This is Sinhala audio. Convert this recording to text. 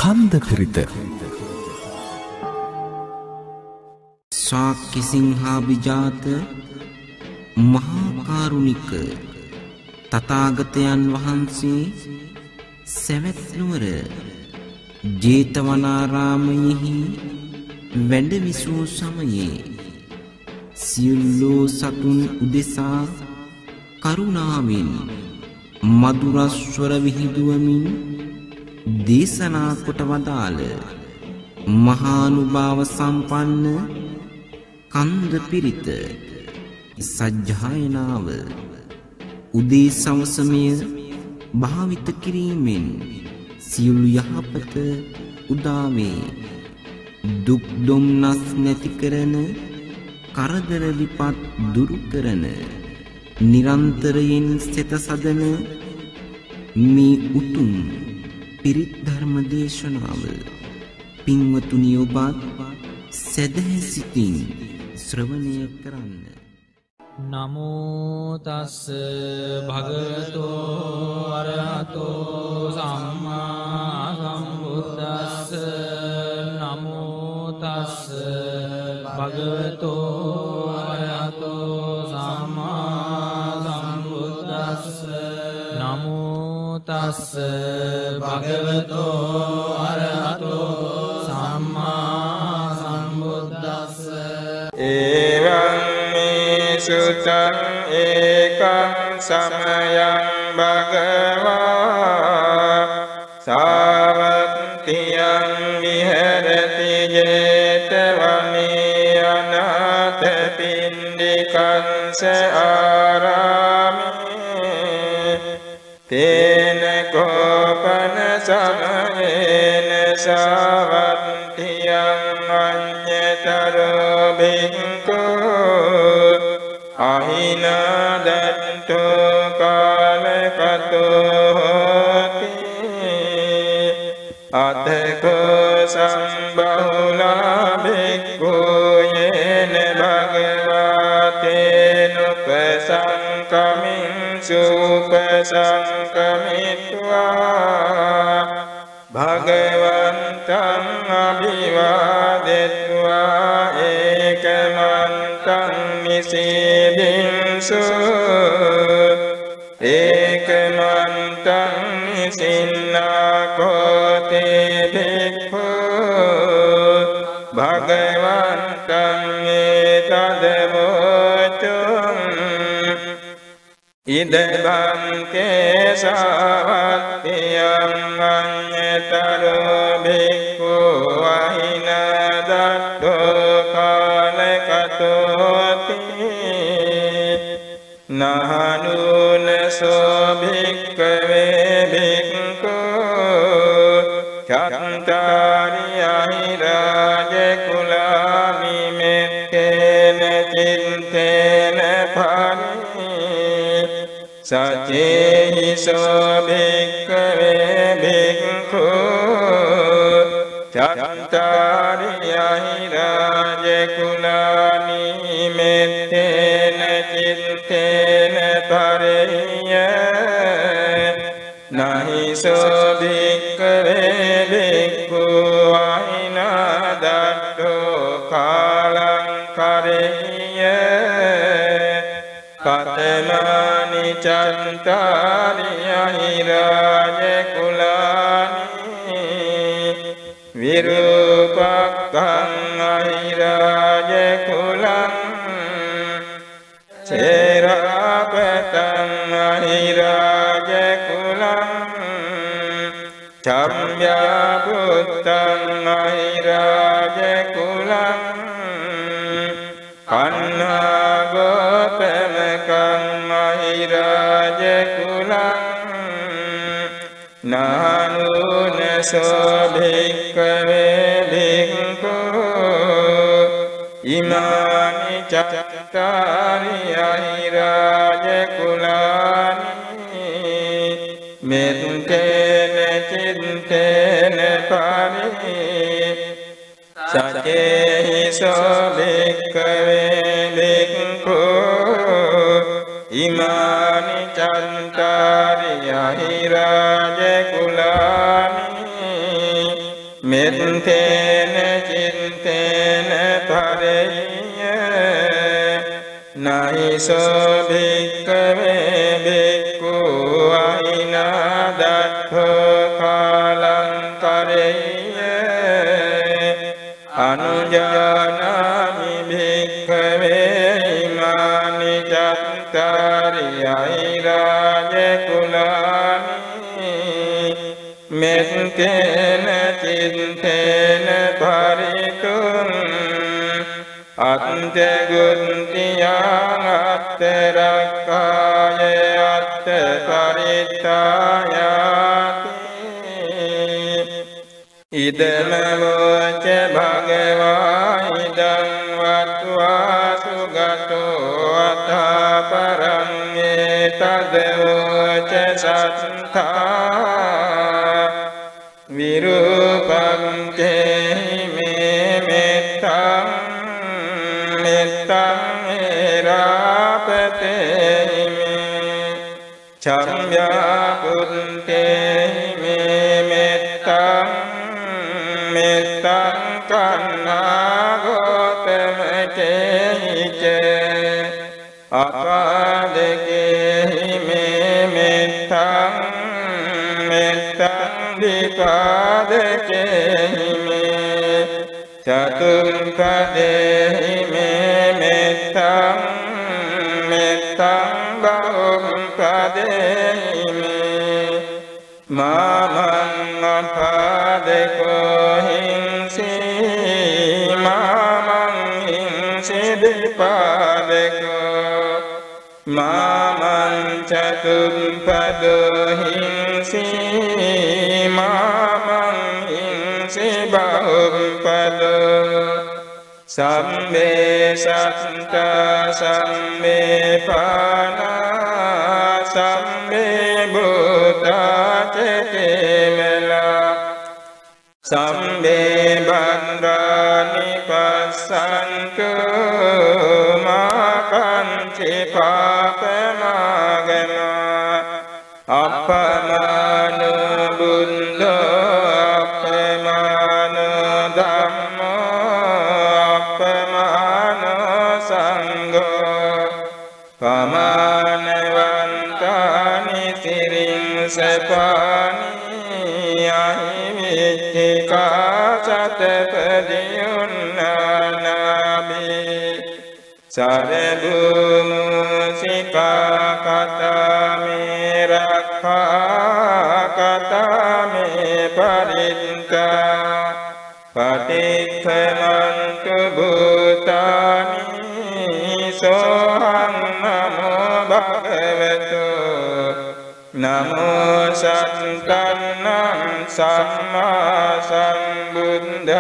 කන්ද පිරිත. ශාක්‍ය සිංහාභිජාත මහා කාරුණික තථාගතයන් වහන්සේ සවැත් නුවර ජේතවනාරාමයෙහි වැඩ විසූ සමයේ සියලු සතුන් උදෙසා කරුණාවෙන් මధుරස්වර විහිදුවමින් දේශනා කොට වදාළ මහානුභාව සම්පන්න කන්ද පිරිත සජ්ජායනාව උදේ සවසමය භාවිත කිරීමෙන් සියලු යහපත උදාවේ. දුක් දුම්නස් නැති කරන, කරදර විපත් දුරු කරන, නිරන්තරයෙන් සිත සදන මේ උතුම් පිරිත් ධර්ම දේශනාව පින්වතුනි ඔබත් සදහැ සිතින් ශ්‍රවණය කරන්න. නමෝ තස්ස භගවතෝ අරහතෝ සම්මා සම්බුද්දස්ස. නමෝ තස්ස භගවතෝ අරහතෝ සම්මා සම්බුද්දස්ස. නමෝ තස්ස භගවතෝ අරහතෝ සම්මා සම්බුද්දස්ස. එවං සුතං ඒකං සමයං භගවා සාවත්තියං විහෙරති ජේතවනේ අනාථ පිණ්ඩිකං ආරාමේ තේන කෝපන සමයේන සාවත්තියං අඤ්ඤතරෝ බික්ඛෝ අහිනදන්තෝ කාලකතෝ හෝති අතකෝ සම්බහුලා බික්ඛෝ යේන භගවතේනුපසංකමින් සුපසංකමිත්වා භගවන්තං අභිවාදෙත්වා ඒකමන්තං නිසීදින්සු ඒකමන්තං නිසින්නාකෝතේ භික්ඛු භගවන්තං ඒතදවෝචුං ඉදබන්තේ සවත්තියං අඤ්ඤතරෝ භික්ඛු අහිනදත්තෝ කාලකතෝති නහනුනසෝ භික්ඛවේ භික්ඛු චත්තාරි අහිරාජ කුලානි මෙත්තේන චිත්තේන පරි සචේහි සෝ භික්ඛවේ භික්ඛු චත්තාරි අහිරාජ කුලානි මෙත්තේන චිත්තේන පරෙය්‍ය නහි සෝ භික්ඛවේ භික්ඛු අහිනදත්තෝ කාලං කරෙය්‍ය කතමානි චත්තාරි අහිරාජ කුලානි විරූපක්ඛං අහිරාජ කුලං චේරාපතං අහිරාජ කුලං චම්්‍යාපුත්තං අහිරාජ කුලං කන්නාගෝතමකං අහිරාජ කුලං නානුනසෝ භික්ඛවේ භික්ඛු ඉමානි චත්තාරි අහිරාජ කුලානි මෙත්තේන චිත්තේන පරි සචේහි සෝ භික්ඛවේ භික්ඛු ඉමානි චත්තාරි අහිරාජ කුලානි මෙත්තේන චිත්තේන පරෙය්‍ය නයිසෝ භික්ඛවේ භික්ඛු අහිනා දත්තෝ කාලං කරෙය්‍ය අනුජානාමි භික්ඛවේ ඉමානි චත්තාරි අහිරාජ කුලානි මෙත්තේන චිත්තේන පරිතුං අත්තගුන්තියං අත්තරක්ඛාය අත්තපරිත්තායාති ඉදමවච භගවා ඉදං වත්වා සුගතෝ අතපරං ඒතදවච සත්තා විරූපං කේමේ මෙත්තං මෙත්තං ඒරාපතේ මේ චම්යා පුත්තේ මේ මෙත්තං මෙත්තං කන්නා ගෝතම කේච අපාදකේ මේ මෙත්තං මෙත්තං දීපාදකේ මේ චතුම්පදේ මේ මෙත්තං මෙත්තං බහුම්පදේ මේ මාමං අපාදකෝ හිංසි මාමං හිංසි දීපාදකෝ මාමං චතුම්පදෝ හිංසි මාමං හිංසි බහුම්පදෝ සම්මේ සත්තා සම්මේ පානා සම්මේ භූතා චේමලා සම්මේ බන්ධානි පස්සන්තු මාකංචි පාපමාගමා අපමාන බුද්ධෝ අපමාන ධම්මෝ අපමාන සංඝෝ පමානවන්තානි සිරින් සපානි අහිමිච්චිකා සතපදියුන්නානාබි සරභූමුසිකා කතාමේ රක්ඛා කතාමේ පරිත්තා පටික්ඛමන්තු භූතානි සෝහං නමෝ භගවතු නමෝ සත්තන්නං සම්මා සම්බුද්ධානන්ති